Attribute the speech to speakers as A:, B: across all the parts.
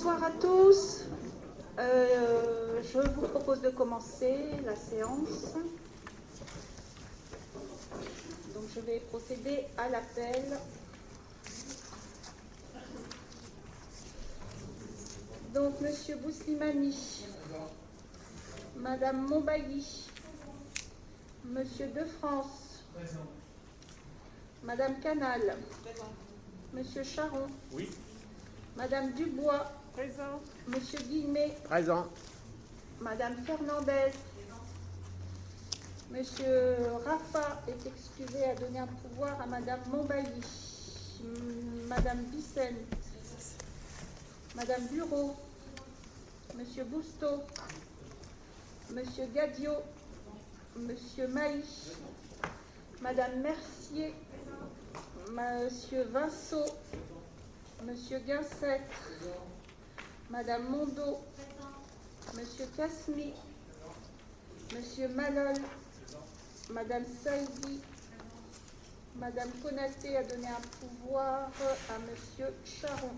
A: Bonsoir à tous. Je vous propose de commencer la séance. Donc je vais procéder à l'appel. Donc Monsieur Bouslimani, Madame Montbailly, Monsieur De France, présent. Madame Canal, présent. Monsieur Charon, oui. Madame Dubois, présent. Monsieur Guillemet, présent. Madame Fernandez, présent. Monsieur Rafa est excusé à donner un pouvoir à Madame Montbailly, Madame Vicenne, Madame Bureau, Monsieur Bousteau, Monsieur Gadio, Monsieur Maï, Madame Mercier, Monsieur Vinceau, Monsieur Guinset, Madame Mondo, Monsieur Casmi, Monsieur Malol, Madame Saïdi, Madame Konaté a donné un pouvoir à Monsieur Charon,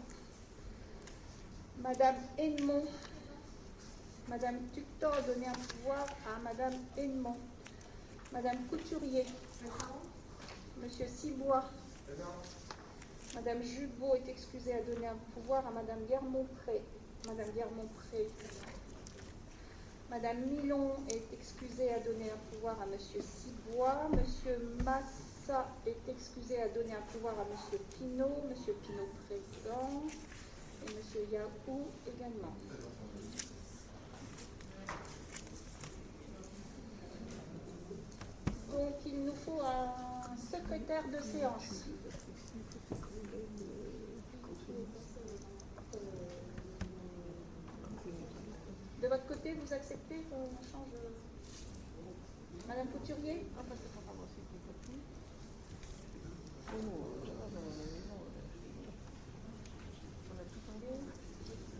A: Madame Edmond, Madame Tuctor a donné un pouvoir à Madame Edmond, Madame Couturier, Monsieur Cibois, Madame Jubot est excusée à donner un pouvoir à Madame Guermont-Pré, Madame Guermont-Pré, Madame Milon est excusée à donner un pouvoir à Monsieur Cibois, Monsieur Massa est excusé à donner un pouvoir à Monsieur Pinault, Monsieur Pinault présent, et Monsieur Yahou également. Donc il nous faut un secrétaire de séance. De votre côté, vous acceptez qu'on change Madame Couturier?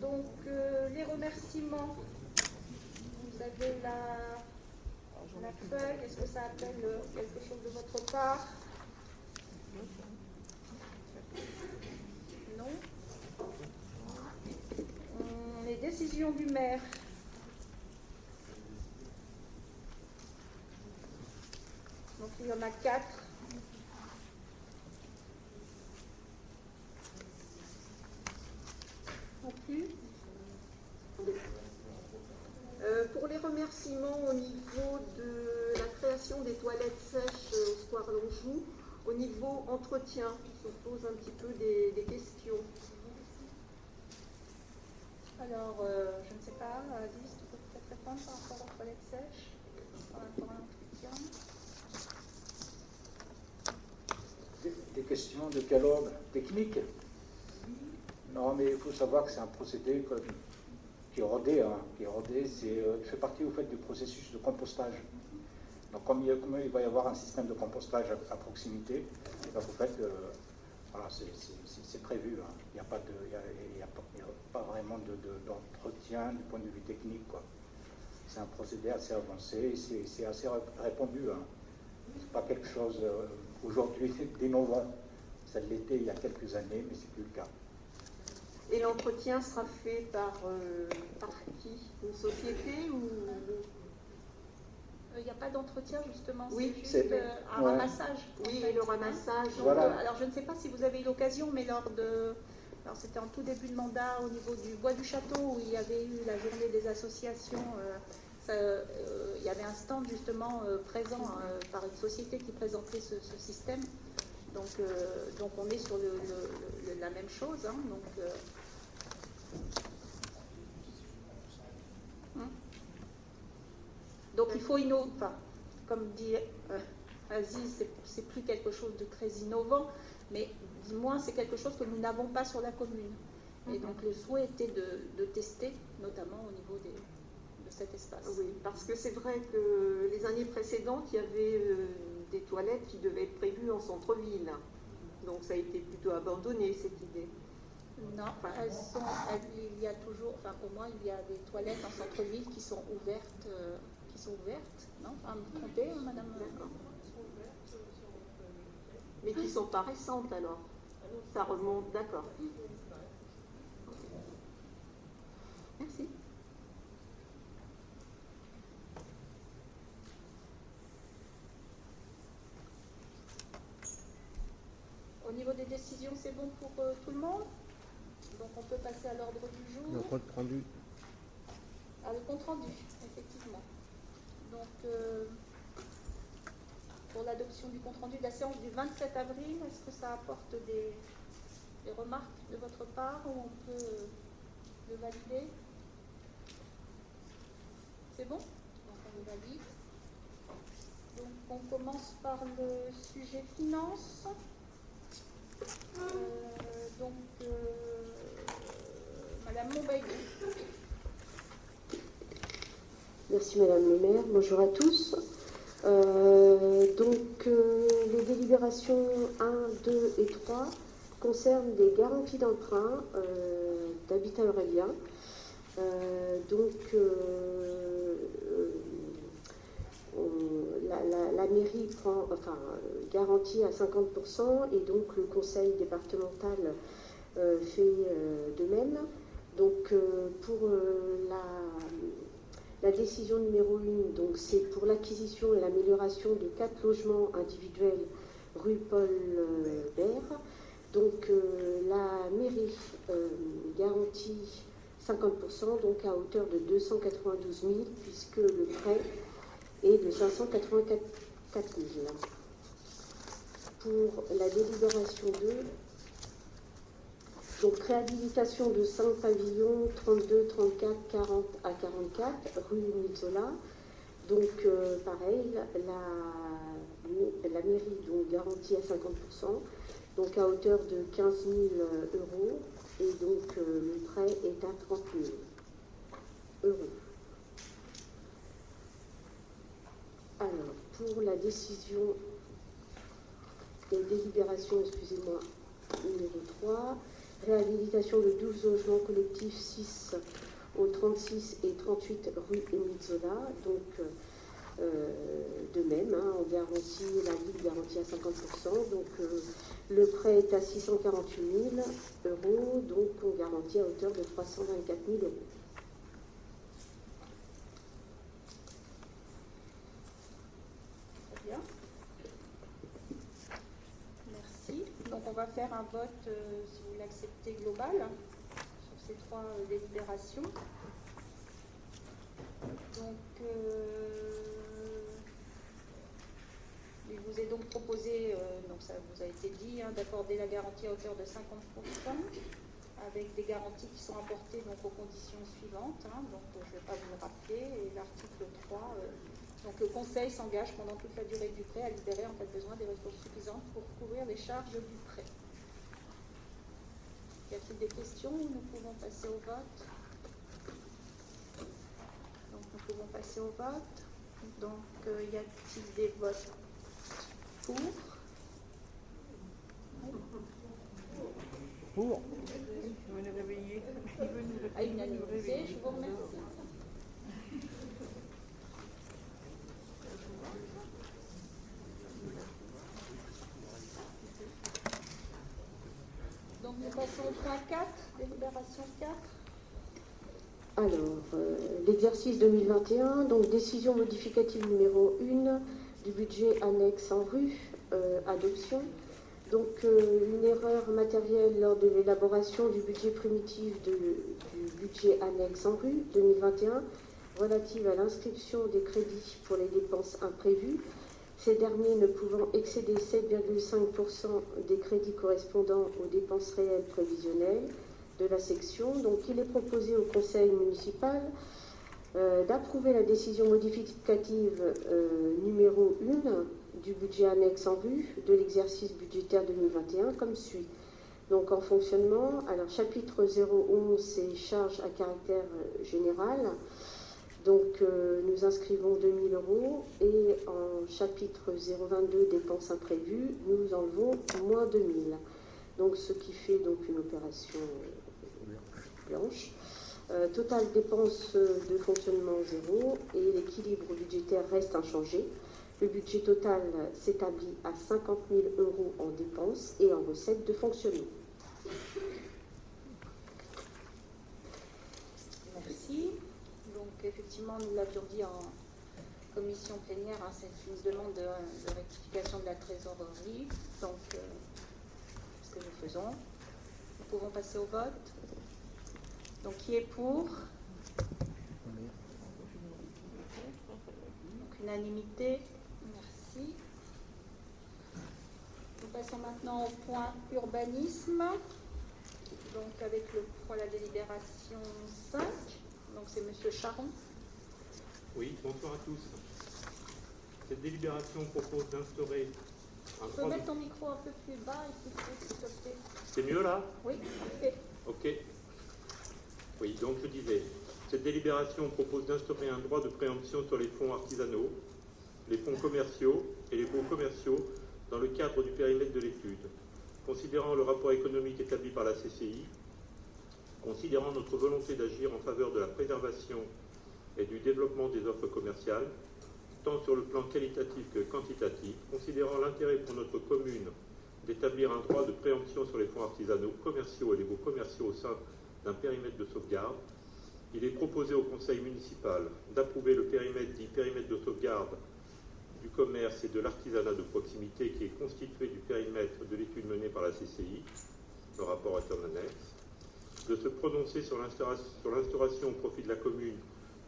A: Donc les remerciements, vous avez la feuille, est-ce que ça appelle quelque chose de votre part? Non. Les décisions du maire. Donc il y en a 4. Non plus. Pour les remerciements au niveau de la création des toilettes sèches au Square Longjoux, au niveau entretien, on se pose un petit peu des questions. Alors, je ne sais pas, Alice, tu peux peut-être répondre par rapport aux toilettes sèches, par rapport à l'entretien.
B: Des questions de quel ordre? Technique? Non, mais il faut savoir que c'est un procédé qui est rodé, fait partie au fait du processus de compostage. Donc comme il va y avoir un système de compostage à proximité, vous faites, voilà, c'est prévu. Hein. Il n'y a pas vraiment d'entretien du point de vue technique, quoi. C'est un procédé assez avancé, c'est assez répandu. Hein. C'est pas quelque chose aujourd'hui d'innovant. Ça l'était il y a quelques années, mais c'est plus le cas.
C: Et l'entretien sera fait par qui? Une société ou...
A: Il n'y a pas d'entretien justement,
C: oui,
A: c'est juste un ramassage.
C: Oui, et le ramassage.
B: Voilà.
A: Alors je ne sais pas si vous avez eu l'occasion, mais alors c'était en tout début de mandat au niveau du Bois du Château où il y avait eu la journée des associations. Il y avait un stand justement présent par une société qui présentait ce système. Donc on est sur la même chose. Hein, donc il faut innover. Enfin, comme dit Aziz, c'est plus quelque chose de très innovant, mais du moins c'est quelque chose que nous n'avons pas sur la commune. Et donc le souhait était de tester, notamment au niveau de cet espace.
C: Oui, parce que c'est vrai que les années précédentes, il y avait des toilettes qui devaient être prévues en centre-ville. Donc ça a été plutôt abandonné, cette idée.
A: Non, il y a toujours, enfin au moins il y a des toilettes en centre-ville qui sont ouvertes, non? Pas me tromper, hein, madame?
C: D'accord. Mais qui ne sont pas récentes alors? Ça remonte, d'accord.
A: niveau des décisions, c'est bon pour tout le monde? Donc on peut passer à l'ordre du jour.
D: Le compte rendu.
A: Ah, le compte rendu, effectivement. Donc, pour l'adoption du compte rendu de la séance du 27 avril, est-ce que ça apporte des remarques de votre part ou on peut le valider? C'est bon? Donc on le valide. Donc on commence par le sujet finance. Madame Montbaillon.
E: Merci Madame le maire, bonjour à tous. Les délibérations 1, 2 et 3 concernent des garanties d'emprunt d'Habitat Aurélien. La mairie prend, garantit à 50% et donc le conseil départemental fait de même. Donc pour la décision numéro 1, donc c'est pour l'acquisition et l'amélioration de 4 logements individuels rue Paul Bert. Donc la mairie garantit 50%, donc à hauteur de 292 000, puisque le prêt est de 584 000. Pour la délibération 2, donc réhabilitation de 5 pavillons 32, 34, 40 à 44, rue Mizzola. Donc pareil, la mairie donc garantit à 50%, donc à hauteur de 15 000 euros, et donc le prêt est à 30 000 euros. Alors, pour la décision et délibération, excusez-moi, numéro 3, réhabilitation de 12 logements collectifs 6 au 36 et 38 rue Mizzola. Donc, de même, on garantit, la ville garantit à 50%. Donc, le prêt est à 648 000 euros. Donc, on garantit à hauteur de 324 000 euros.
A: Très bien. Merci. Donc, on va faire un vote, si vous l'acceptez, global sur ces 3 délibérations. Donc, il vous est donc proposé, donc ça vous a été dit, d'accorder la garantie à hauteur de 50%, avec des garanties qui sont apportées donc, aux conditions suivantes. Donc, je ne vais pas vous le rappeler. Et l'article 3, donc le Conseil s'engage pendant toute la durée du prêt à libérer en cas de besoin des ressources suffisantes pour couvrir les charges du prêt. Y a-t-il des questions ou nous pouvons passer au vote? Donc nous pouvons passer au vote. Donc y a-t-il des votes pour?
D: Pour.
F: Vous nous réveillez.
A: À unanimité, je vous remercie. Donc nous passons au point 4, délibération 4.
E: Alors, l'exercice 2021, donc décision modificative numéro 1 du budget annexe en rue, adoption. Donc, une erreur matérielle lors de l'élaboration du budget primitif du budget annexe en rue 2021, relative à l'inscription des crédits pour les dépenses imprévues, ces derniers ne pouvant excéder 7,5% des crédits correspondant aux dépenses réelles prévisionnelles de la section. Donc, il est proposé au conseil municipal d'approuver la décision modificative numéro 1 du budget annexe en vue de l'exercice budgétaire 2021 comme suit. Donc, en fonctionnement, alors chapitre 011, c'est charges à caractère général. Donc, nous inscrivons 2 000 euros et en chapitre 022, dépenses imprévues, nous enlevons moins 2 000. Donc, ce qui fait donc une opération blanche. Total dépenses de fonctionnement 0 et l'équilibre budgétaire reste inchangé. Le budget total s'établit à 50 000 euros en dépenses et en recettes de fonctionnement.
A: Merci. Donc, effectivement, nous l'avions dit en commission plénière, c'est une demande de rectification de la trésorerie. Donc, nous faisons. Nous pouvons passer au vote. Donc, qui est pour? Donc, unanimité. Merci. Nous passons maintenant au point urbanisme. Donc, avec le point la délibération 5. Donc, c'est M. Charon.
D: Oui, bonsoir à tous. Cette délibération propose d'instaurer un
A: Tu peux
D: droit
A: mettre ton micro un peu plus bas et plus haut, s'il te plaît.
D: C'est mieux là?
A: Oui, parfait.
D: Ok. Oui, donc je disais, cette délibération propose d'instaurer un droit de préemption sur les fonds artisanaux, les fonds commerciaux et les baux commerciaux dans le cadre du périmètre de l'étude. Considérant le rapport économique établi par la CCI, considérant notre volonté d'agir en faveur de la préservation et du développement des offres commerciales, tant sur le plan qualitatif que quantitatif, considérant l'intérêt pour notre commune d'établir un droit de préemption sur les fonds artisanaux, commerciaux et les baux commerciaux au sein d'un périmètre de sauvegarde, il est proposé au conseil municipal d'approuver le périmètre dit périmètre de sauvegarde du commerce et de l'artisanat de proximité qui est constitué du périmètre de l'étude menée par la CCI, le rapport est en annexe, de se prononcer sur l'instauration au profit de la commune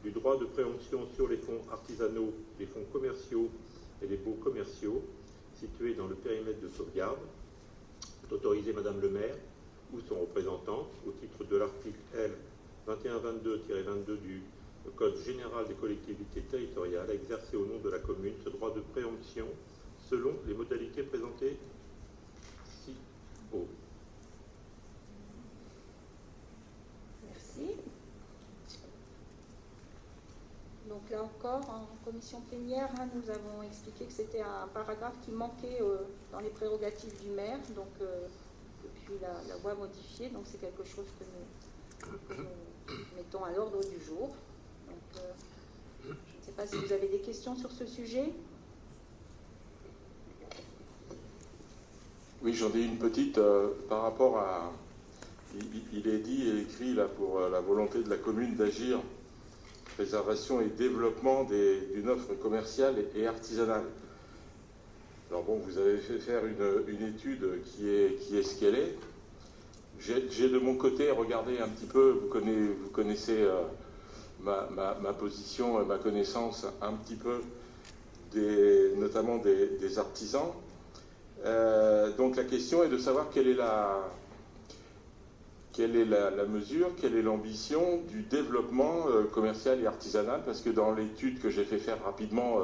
D: du droit de préemption sur les fonds artisanaux, les fonds commerciaux et les baux commerciaux situés dans le périmètre de sauvegarde, d'autoriser Madame le maire ou son représentant, au titre de l'article L 2122-22 du Code général des collectivités territoriales, à exercer au nom de la commune ce droit de préemption selon les modalités présentées ci-haut.
A: Merci. Donc là encore, en commission plénière, nous avons expliqué que c'était un paragraphe qui manquait dans les prérogatives du maire, donc depuis la loi modifiée, donc c'est quelque chose que nous mettons à l'ordre du jour. Donc, je ne sais pas si vous avez des questions sur ce sujet.
G: Oui, j'en ai une petite par rapport à... Il est dit et écrit là pour la volonté de la commune d'agir préservation et développement d'une offre commerciale et artisanale. Alors bon, vous avez fait faire une étude qui est ce qu'elle est. J'ai de mon côté regardé un petit peu, vous connaissez ma position, ma connaissance un petit peu, notamment des artisans. Donc la question est de savoir quelle est la mesure, quelle est l'ambition du développement commercial et artisanal, parce que dans l'étude que j'ai fait faire rapidement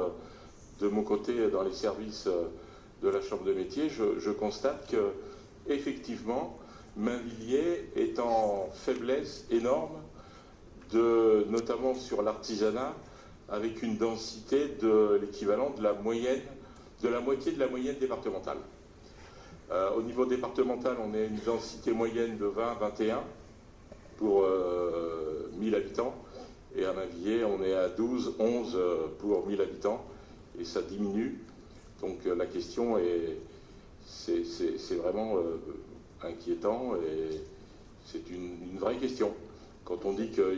G: de mon côté dans les services de la Chambre de métier, je constate que effectivement Mainvilliers est en faiblesse énorme, notamment sur l'artisanat, avec une densité de l'équivalent de la moitié de la moyenne départementale. Au niveau départemental, on est à une densité moyenne de 20-21 pour 1000 habitants. Et à Mainvilliers, on est à 12-11 pour 1000 habitants. Et ça diminue. Donc la question c'est vraiment inquiétant et c'est une vraie question. Quand on dit que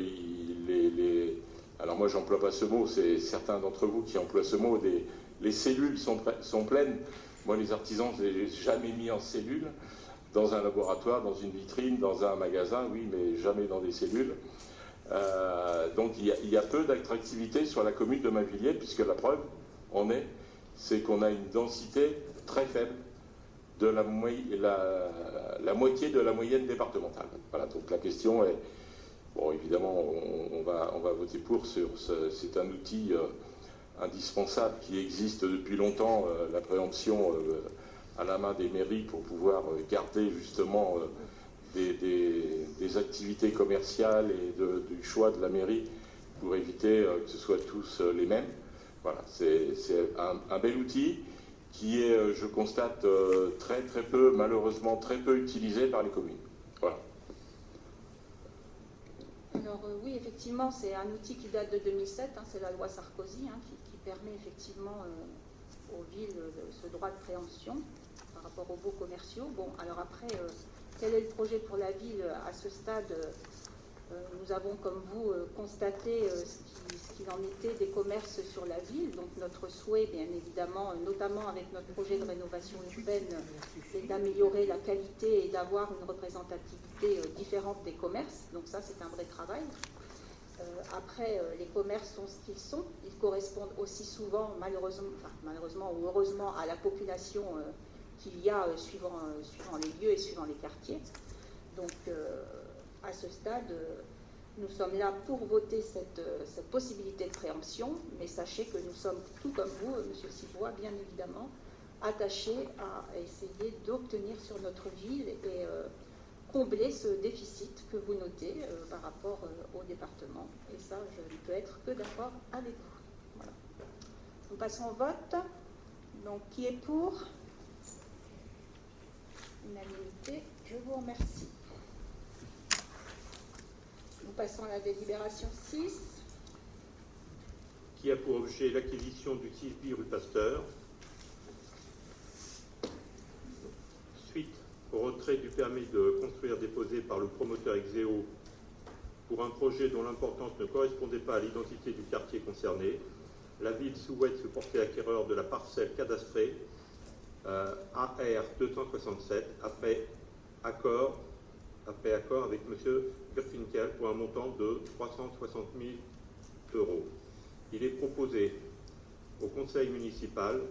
G: alors moi j'emploie pas ce mot, c'est certains d'entre vous qui emploient ce mot, les cellules sont pleines. Moi, les artisans, je ne les ai jamais mis en cellule, dans un laboratoire, dans une vitrine, dans un magasin, oui, mais jamais dans des cellules. Donc, il y a peu d'attractivité sur la commune de Mainvilliers, puisque la preuve, c'est qu'on a une densité très faible de la moitié de la moyenne départementale. Voilà, donc la question est, bon, évidemment, on va voter pour, c'est un outil indispensable qui existe depuis longtemps, la préemption à la main des mairies pour pouvoir garder justement des activités commerciales et du choix de la mairie pour éviter que ce soit tous les mêmes. Voilà, c'est un bel outil qui est, je constate, très peu, malheureusement très peu utilisé par les communes. Voilà.
A: Alors oui, effectivement, c'est un outil qui date de 2007, c'est la loi Sarkozy qui permet effectivement aux villes ce droit de préemption par rapport aux baux commerciaux. Bon, alors après, quel est le projet pour la ville à ce stade Nous avons, comme vous, constaté ce qu'il en était des commerces sur la ville. Donc notre souhait, bien évidemment, notamment avec notre projet de rénovation urbaine, c'est d'améliorer la qualité et d'avoir une représentativité différente des commerces. Donc ça, c'est un vrai travail. Après, les commerces sont ce qu'ils sont. Ils correspondent aussi souvent, malheureusement ou heureusement, à la population qu'il y a suivant les lieux et suivant les quartiers. Donc, à ce stade, nous sommes là pour voter cette possibilité de préemption, mais sachez que nous sommes, tout comme vous, M. Sibois, bien évidemment, attachés à essayer d'obtenir sur notre ville et combler ce déficit que vous notez par rapport au département. Et ça, je ne peux être que d'accord avec vous. Voilà. Nous passons au vote. Donc, qui est pour? Unanimité. Je vous remercie. Nous passons à la délibération 6.
D: Qui a pour objet l'acquisition du 6B rue Pasteur. Suite au retrait du permis de construire déposé par le promoteur Exeo pour un projet dont l'importance ne correspondait pas à l'identité du quartier concerné, la ville souhaite se porter acquéreur de la parcelle cadastrée AR 267 après accord avec M. Birfinkel pour un montant de 360 000 €. Il est proposé au conseil municipal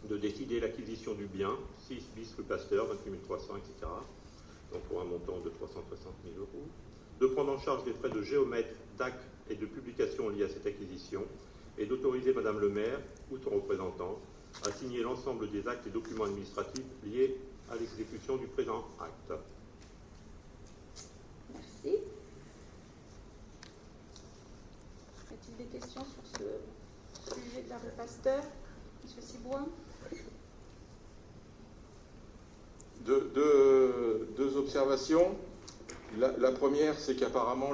D: de décider l'acquisition du bien, 6 bis rue Pasteur, 28 300, etc., donc pour un montant de 360 000 €, de prendre en charge les frais de géomètre, d'acte et de publication liés à cette acquisition, et d'autoriser Madame le maire ou son représentant à signer l'ensemble des actes et documents administratifs liés à l'exécution du présent acte.
A: Merci. Y a-t-il des questions sur ce sujet de la rue Pasteur? Monsieur Sibois?
G: Deux observations. La première, c'est qu'apparemment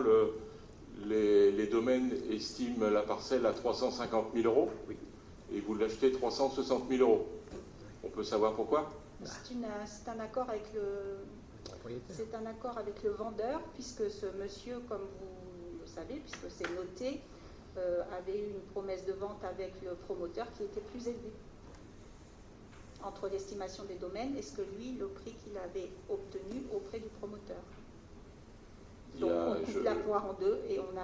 G: les domaines estiment la parcelle à 350 000 €,
D: Oui.
G: et vous l'achetez 360 000 €. On peut savoir pourquoi?
A: C'est un accord avec le vendeur, puisque ce monsieur, comme vous le savez, puisque c'est noté, avait eu une promesse de vente avec le promoteur qui était plus élevée entre l'estimation des domaines et ce que lui, le prix qu'il avait obtenu auprès du promoteur. Donc on coupe la poire en deux et on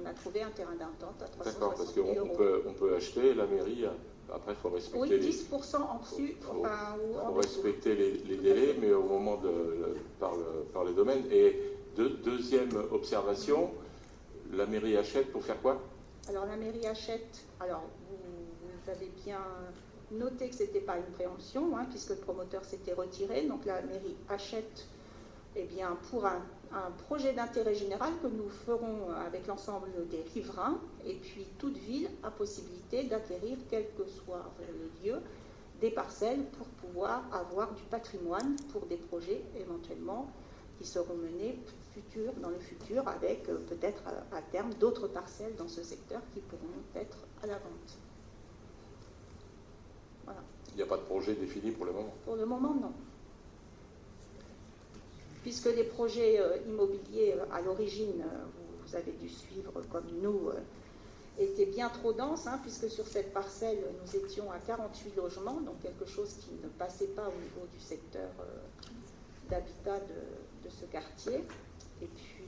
A: a trouvé un terrain d'entente à 360 000 €.
G: D'accord, parce qu'on peut acheter, la mairie, après il faut respecter
A: Oui, 10% en dessus,
G: faut
A: en dessous.
G: respecter les délais, mais au moment par les domaines. Et deuxième observation, la mairie achète pour faire quoi?
A: Alors la mairie achète, alors vous avez bien noté que ce n'était pas une préemption, puisque le promoteur s'était retiré, donc la mairie achète pour un projet d'intérêt général que nous ferons avec l'ensemble des riverains, et puis toute ville a possibilité d'acquérir, quel que soit le lieu, des parcelles pour pouvoir avoir du patrimoine pour des projets éventuellement qui seront menés dans le futur avec peut-être à terme d'autres parcelles dans ce secteur qui pourront être à la vente. Voilà.
G: Il n'y a pas de projet défini pour le moment?
A: Pour le moment, non. Puisque les projets immobiliers à l'origine, vous avez dû suivre comme nous, étaient bien trop denses, puisque sur cette parcelle, nous étions à 48 logements, donc quelque chose qui ne passait pas au niveau du secteur d'habitat de ce quartier. Et puis,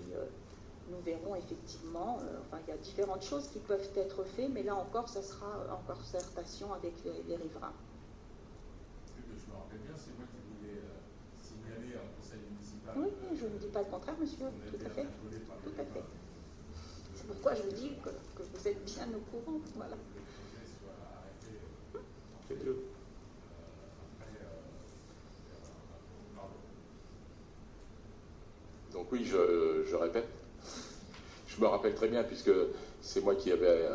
A: nous verrons effectivement, il y a différentes choses qui peuvent être faites, mais là encore, ça sera en concertation avec les riverains.
H: Je me rappelle bien, c'est moi qui voulais signaler à un conseil municipal.
A: Oui, je ne dis pas le contraire, monsieur, tout à fait. Tout à fait. C'est pourquoi je vous dis que vous êtes bien au courant. Voilà.
D: C'est mieux.
G: Donc oui, je répète, je me rappelle très bien, puisque c'est moi qui avais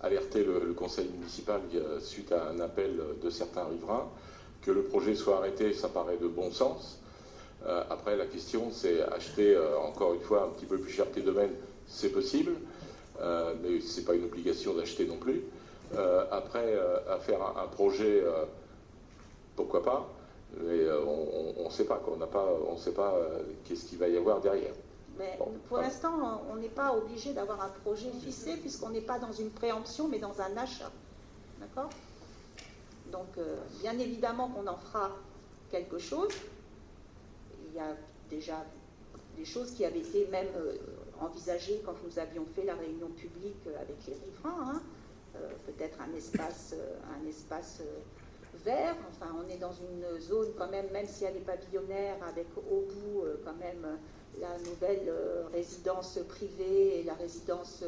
G: alerté le conseil municipal suite à un appel de certains riverains, que le projet soit arrêté, ça paraît de bon sens. Après, la question, c'est acheter, encore une fois, un petit peu plus cher que les domaines, c'est possible, mais ce n'est pas une obligation d'acheter non plus. Après, à faire un projet, pourquoi pas, mais on ne sait pas, on ne sait pas qu'est-ce qu'il va y avoir derrière.
A: Mais
G: Bon,
A: pour
G: voilà.
A: l'instant, on n'est pas obligé d'avoir un projet ficelé puisqu'on n'est pas dans une préemption mais dans un achat. D'accord? Donc, bien évidemment qu'on en fera quelque chose. Il y a déjà des choses qui avaient été même envisagées quand nous avions fait la réunion publique avec les riverains. Hein. Peut-être un espace vert. Enfin, on est dans une zone quand même si elle est pavillonnaire, avec au bout quand même la nouvelle résidence privée et la résidence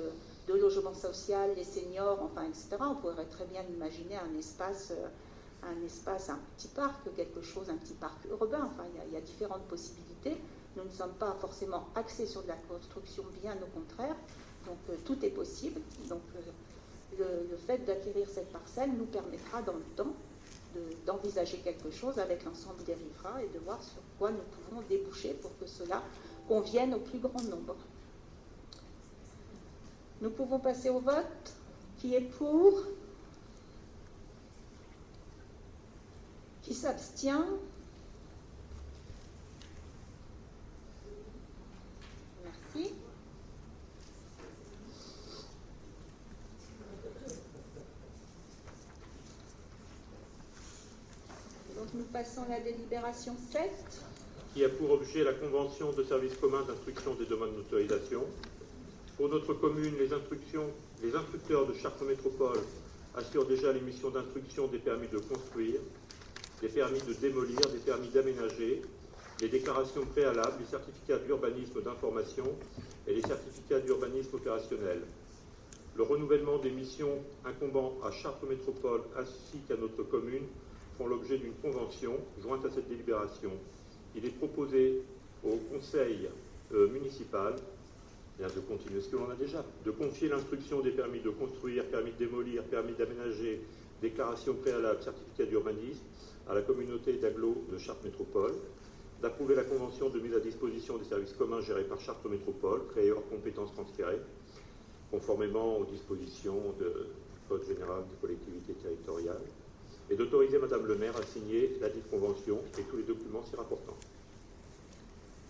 A: de logement social, les seniors, enfin, etc. On pourrait très bien imaginer un espace, un petit parc, un petit parc urbain. Enfin, il y a différentes possibilités. Nous ne sommes pas forcément axés sur de la construction, bien au contraire. Donc, tout est possible. Donc, le fait d'acquérir cette parcelle nous permettra dans le temps d'envisager quelque chose avec l'ensemble des riverains et de voir sur quoi nous pouvons déboucher pour que cela convienne au plus grand nombre. Nous pouvons passer au vote. Qui est pour? Qui s'abstient? Merci. Donc nous passons à la délibération 7.
D: Qui a pour objet la convention de service commun d'instruction des demandes d'autorisation. Pour notre commune, les instructeurs de Chartres Métropole assurent déjà les missions d'instruction des permis de construire, des permis de démolir, des permis d'aménager, les déclarations préalables, les certificats d'urbanisme d'information et les certificats d'urbanisme opérationnel. Le renouvellement des missions incombant à Chartres Métropole ainsi qu'à notre commune font l'objet d'une convention jointe à cette délibération. Il est proposé au conseil municipal de continuer ce que l'on a déjà, de confier l'instruction des permis de construire, permis de démolir, permis d'aménager, déclaration préalable, certificat d'urbanisme à la communauté d'agglo de Chartres Métropole, d'approuver la convention de mise à disposition des services communs gérés par Chartres Métropole, créés hors compétences transférées, conformément aux dispositions du Code général des collectivités territoriales, et d'autoriser Madame le maire à signer la dite convention et tous les documents s'y rapportant.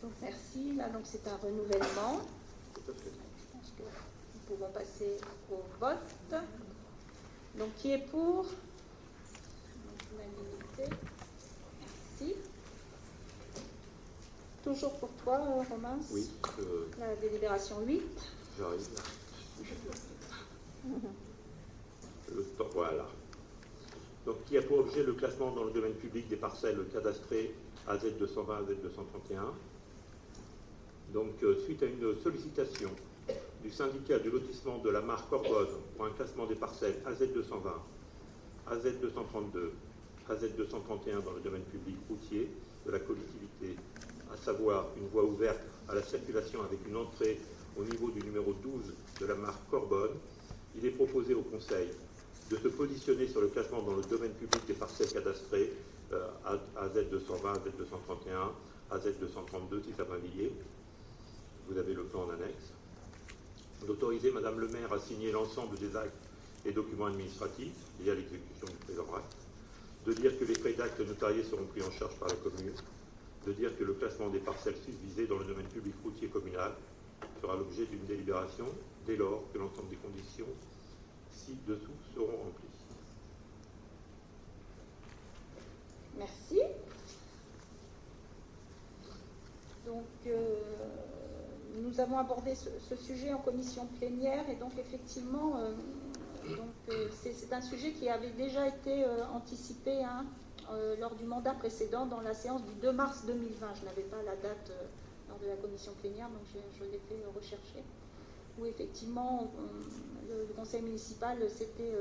A: Donc merci. Là, donc c'est un renouvellement. Je pense que nous pouvons passer au vote. Donc qui est pour? Unanimité. Merci. Toujours pour toi, Romain?
D: Oui.
A: La délibération 8.
D: J'arrive. Le temps, voilà. Donc, qui a pour objet le classement dans le domaine public des parcelles cadastrées AZ220, AZ231. Donc, suite à une sollicitation du syndicat du lotissement de la Mare Corbonne pour un classement des parcelles AZ220, AZ232, AZ231 dans le domaine public routier de la collectivité, à savoir une voie ouverte à la circulation avec une entrée au niveau du numéro 12 de la Mare Corbonne, il est proposé au Conseil de se positionner sur le classement dans le domaine public des parcelles cadastrées AZ220, AZ231, AZ232, Titre-Avinvilliers. Vous avez le plan en annexe. D'autoriser Madame le maire à signer l'ensemble des actes et documents administratifs liés à l'exécution du présent acte. De dire que les frais d'actes notariés seront pris en charge par la commune. De dire que le classement des parcelles susvisées dans le domaine public routier communal fera l'objet d'une délibération dès lors que l'ensemble des conditions ci-dessous seront remplies.
A: Merci. Donc, nous avons abordé ce sujet en commission plénière et donc effectivement, c'est un sujet qui avait déjà été anticipé lors du mandat précédent dans la séance du 2 mars 2020. Je n'avais pas la date lors de la commission plénière, donc je l'ai fait rechercher, où effectivement le conseil municipal s'était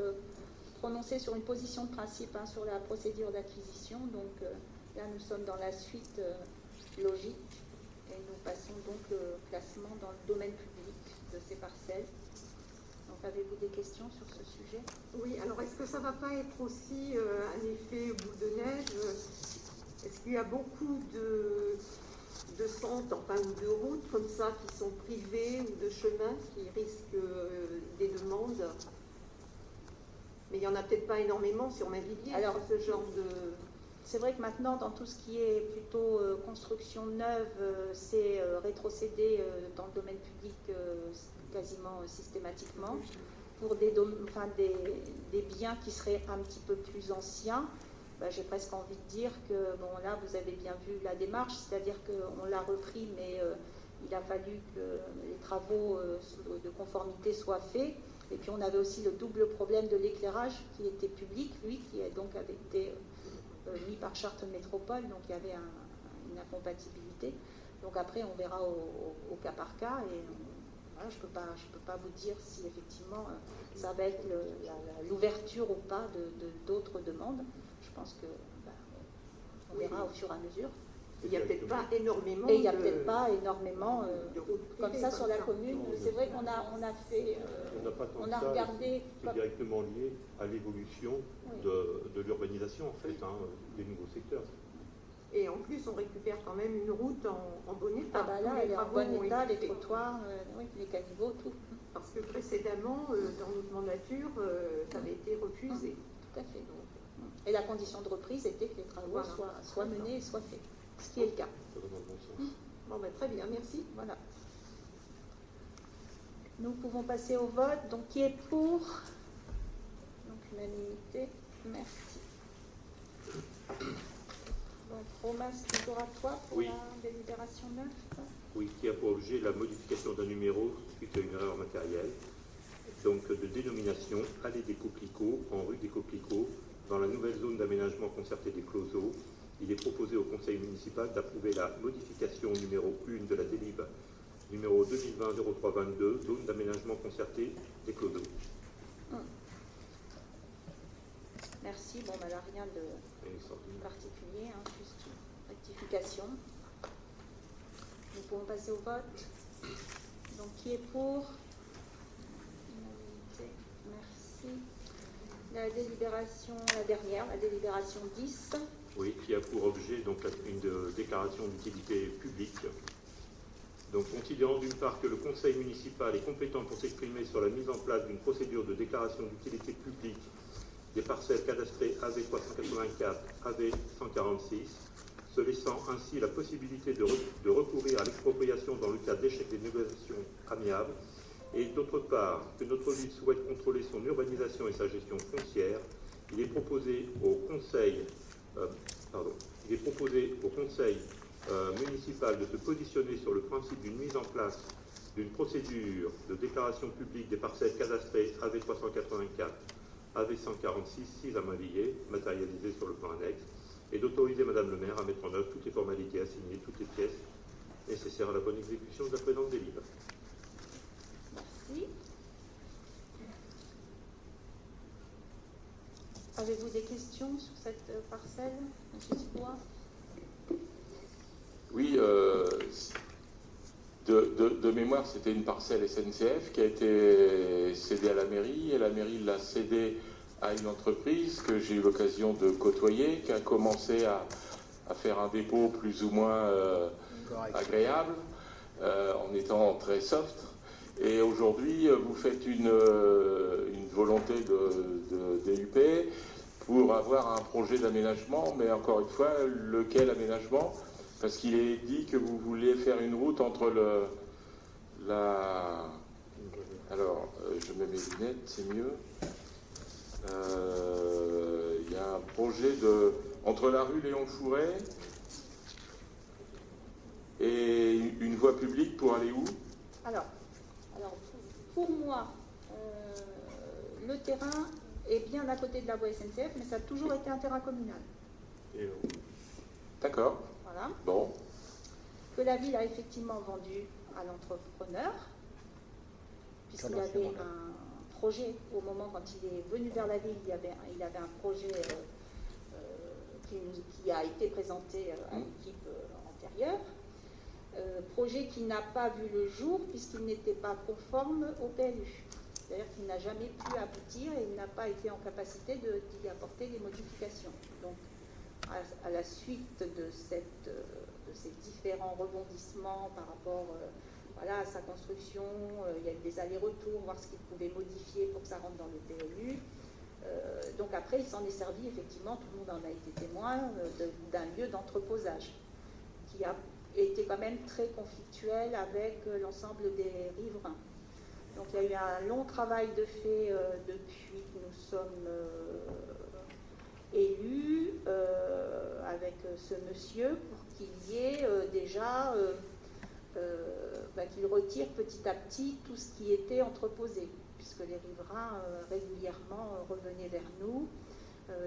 A: prononcé sur une position de principe sur la procédure d'acquisition. Donc là, nous sommes dans la suite logique. Et nous passons donc le classement dans le domaine public de ces parcelles. Donc, avez-vous des questions sur ce sujet?
C: Oui, alors est-ce que ça ne va pas être aussi un effet boule de neige? Est-ce qu'il y a beaucoup de centres, enfin, ou de routes comme ça qui sont privées ou de chemins qui risquent des demandes? Mais il n'y en a peut-être pas énormément sur Mainvilliers, sur ce genre de...
A: c'est vrai que maintenant, dans tout ce qui est plutôt construction neuve, c'est rétrocédé dans le domaine public quasiment systématiquement. Pour des biens qui seraient un petit peu plus anciens, j'ai presque envie de dire que, bon, là, vous avez bien vu la démarche, c'est-à-dire qu'on l'a repris, mais il a fallu que les travaux de conformité soient faits. Et puis, on avait aussi le double problème de l'éclairage qui était public, lui, qui donc avait été mis par charte métropole, donc il y avait une incompatibilité. Donc après, on verra au cas par cas, et voilà, je peux pas vous dire si effectivement ça va être l'ouverture ou pas d'autres demandes. Je pense que on verra au fur et à mesure.
C: Il n'y a peut-être pas énormément
A: et il n'y a peut-être pas énormément
C: de routes
A: comme
C: privées,
A: ça sur la
C: ça.
A: commune. C'est vrai qu'on a fait, on a regardé.
D: C'est directement lié à l'évolution de l'urbanisation, en fait, des nouveaux secteurs.
C: Et en plus, on récupère quand même une route en bon état.
A: Ah bah là,
C: Tous les
A: elle est en
C: travaux
A: bon
C: ont
A: état,
C: été
A: les
C: faits.
A: trottoirs, les caniveaux, tout.
C: Parce que précédemment, dans notre mandature, ça avait été refusé.
A: Tout à fait. Et la condition de reprise était que les travaux
C: Voilà.
A: soient menés et soient faits, ce qui est le cas.
D: Ça va dans le bon sens.
C: Bon, ben, très bien, merci.
A: Voilà. Nous pouvons passer au vote. Donc, qui est pour? Donc, unanimité. Merci. Donc, Romain, c'est toujours à toi pour
D: Oui.
A: la délibération 9.
D: Oui, qui a pour objet la modification d'un numéro suite à une erreur matérielle, donc de dénomination Allée des Coquelicots en rue des Coquelicots, dans la nouvelle zone d'aménagement concerté des Closeaux. Il est proposé au Conseil municipal d'approuver la modification numéro 1 de la délib numéro 2020-0322, zone d'aménagement concerté des Closeaux.
A: Merci. Bon, là, rien de particulier, juste une rectification. Nous pouvons passer au vote. Donc, qui est pour? Unanimité. Merci. La délibération, la dernière, la délibération 10.
D: Oui, qui a pour objet donc une déclaration d'utilité publique. Donc, considérant d'une part que le Conseil municipal est compétent pour s'exprimer sur la mise en place d'une procédure de déclaration d'utilité publique des parcelles cadastrées AV 384, AV 146, se laissant ainsi la possibilité de recourir à l'expropriation dans le cas d'échec des négociations amiables, et d'autre part que notre ville souhaite contrôler son urbanisation et sa gestion foncière, il est proposé au Conseil municipal de se positionner sur le principe d'une mise en place d'une procédure de déclaration publique des parcelles cadastrées AV 384, AV 146, 6 à Mainvilliers, matérialisées sur le plan annexe, et d'autoriser Madame le maire à mettre en œuvre toutes les formalités, à signer toutes les pièces nécessaires à la bonne exécution de la présente délibération.
A: Merci. Avez-vous des questions sur cette parcelle, M. Thibault?
G: Oui, de mémoire, c'était une parcelle SNCF qui a été cédée à la mairie, et la mairie l'a cédée à une entreprise que j'ai eu l'occasion de côtoyer, qui a commencé à faire un dépôt plus ou moins agréable, en étant très soft. Et aujourd'hui, vous faites une volonté de DUP pour avoir un projet d'aménagement, mais encore une fois, lequel aménagement? Parce qu'il est dit que vous voulez faire une route entre Alors, je mets mes lunettes, c'est mieux. Il y a un projet entre la rue Léon Fouret et une voie publique pour aller où?
A: Alors, pour moi, le terrain est bien à côté de la voie SNCF, mais ça a toujours été un terrain communal.
G: D'accord.
A: Voilà.
G: Bon.
A: Que la ville a effectivement vendu à l'entrepreneur, puisqu'il avait un projet, au moment quand il est venu vers la ville, il avait un projet qui a été présenté à l'équipe antérieure. Projet qui n'a pas vu le jour puisqu'il n'était pas conforme au PLU. C'est-à-dire qu'il n'a jamais pu aboutir et il n'a pas été en capacité d'y apporter des modifications. Donc, à la suite de ces différents rebondissements par rapport à sa construction, il y a eu des allers-retours, voir ce qu'il pouvait modifier pour que ça rentre dans le PLU. Donc après, il s'en est servi, effectivement, tout le monde en a été témoin, d'un lieu d'entreposage qui a été quand même très conflictuel avec l'ensemble des riverains. Donc il y a eu un long travail de fait depuis que nous sommes élus avec ce monsieur pour qu'il y ait déjà, qu'il retire petit à petit tout ce qui était entreposé, puisque les riverains régulièrement revenaient vers nous.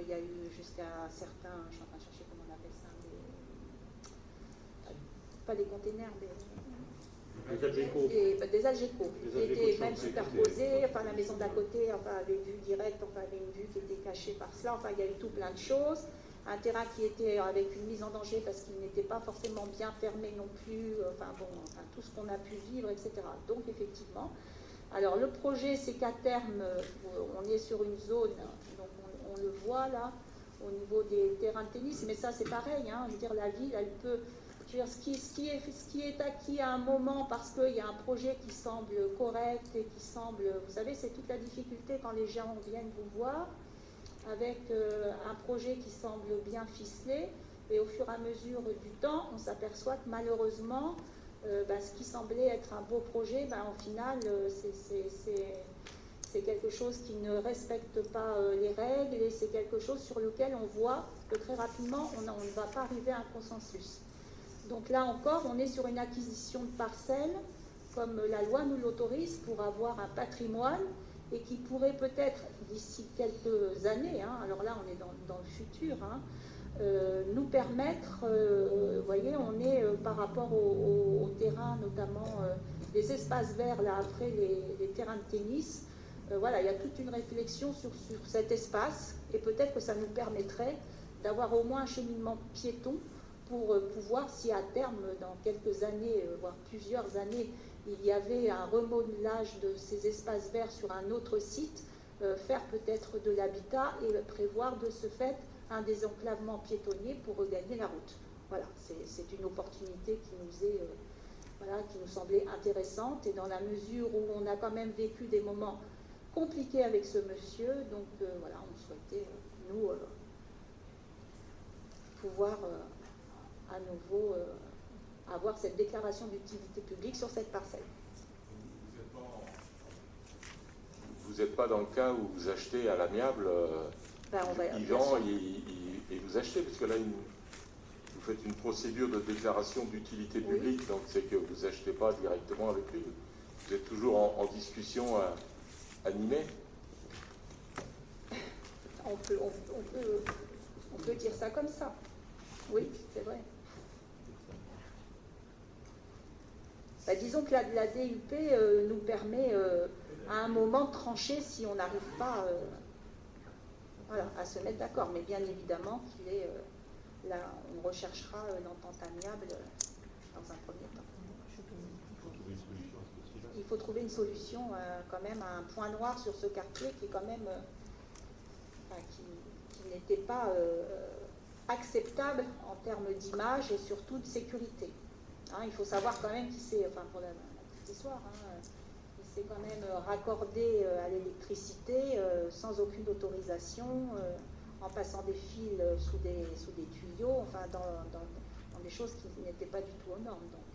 A: Il y a eu jusqu'à certains, je suis en train de chercher comment on appelle ça, pas des containers, mais
D: des algécos.
A: Des algécos qui étaient même superposés, enfin la maison d'à côté avait vue directe, avait une vue qui était cachée par cela, il y a eu tout plein de choses. Un terrain qui était avec une mise en danger parce qu'il n'était pas forcément bien fermé non plus, tout ce qu'on a pu vivre, etc. Donc effectivement, alors le projet c'est qu'à terme, on est sur une zone, donc on le voit là, au niveau des terrains de tennis, mais ça c'est pareil, je veux dire la ville, elle peut... Ce qui est acquis à un moment parce qu'il y a un projet qui semble correct et qui semble... Vous savez, c'est toute la difficulté quand les gens viennent vous voir avec un projet qui semble bien ficelé et au fur et à mesure du temps, on s'aperçoit que malheureusement, ce qui semblait être un beau projet, au final, c'est quelque chose qui ne respecte pas les règles et c'est quelque chose sur lequel on voit que très rapidement, on ne va pas arriver à un consensus. Donc là encore, on est sur une acquisition de parcelles, comme la loi nous l'autorise, pour avoir un patrimoine et qui pourrait peut-être, d'ici quelques années, alors là on est dans le futur, nous permettre, vous voyez, on est par rapport au terrain, notamment les espaces verts, là après les terrains de tennis, voilà, il y a toute une réflexion sur cet espace et peut-être que ça nous permettrait d'avoir au moins un cheminement piéton pour pouvoir, si à terme, dans quelques années, voire plusieurs années, il y avait un remodelage de ces espaces verts sur un autre site, faire peut-être de l'habitat et prévoir de ce fait un désenclavement piétonnier pour regagner la route. Voilà, c'est une opportunité qui nous semblait intéressante et dans la mesure où on a quand même vécu des moments compliqués avec ce monsieur, donc voilà, on souhaitait, nous, pouvoir... à nouveau avoir cette déclaration d'utilité publique sur cette parcelle.
G: Vous n'êtes pas dans le cas où vous achetez à l'amiable, il vend et vous achetez, parce que là, vous faites une procédure de déclaration d'utilité publique, oui. Donc c'est que vous n'achetez pas directement avec lui. Vous êtes toujours en discussion animée.
A: On peut dire ça comme ça. Oui, c'est vrai. Disons que la DUP nous permet à un moment de trancher si on n'arrive pas à se mettre d'accord. Mais bien évidemment qu'il est là, on recherchera l'entente amiable dans un premier temps. Il faut trouver une solution quand même à un point noir sur ce quartier qui est quand même qui n'était pas acceptable en termes d'image et surtout de sécurité. Il faut savoir quand même qu'il s'est, pour la petite histoire, il s'est quand même raccordé à l'électricité sans aucune autorisation, en passant des fils sous des tuyaux, dans des choses qui n'étaient pas du tout aux normes. Donc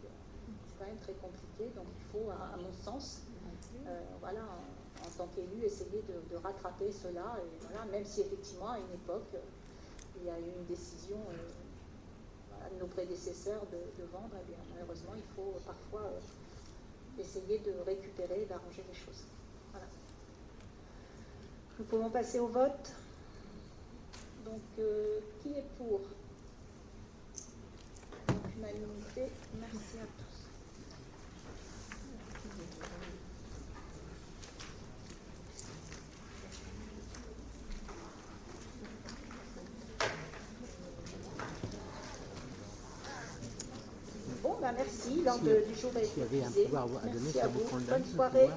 A: c'est quand même très compliqué. Donc il faut, à mon sens, en tant qu'élu, essayer de rattraper cela. Et voilà, même si effectivement, à une époque, il y a eu une décision de nos prédécesseurs de vendre, eh bien, malheureusement, il faut parfois essayer de récupérer et d'arranger les choses. Voilà. Nous pouvons passer au vote. Donc, qui est pour? Donc, unanimité. Merci à tous. Merci, l'ordre du jour est épuisé. Merci à vous. Bonne soirée.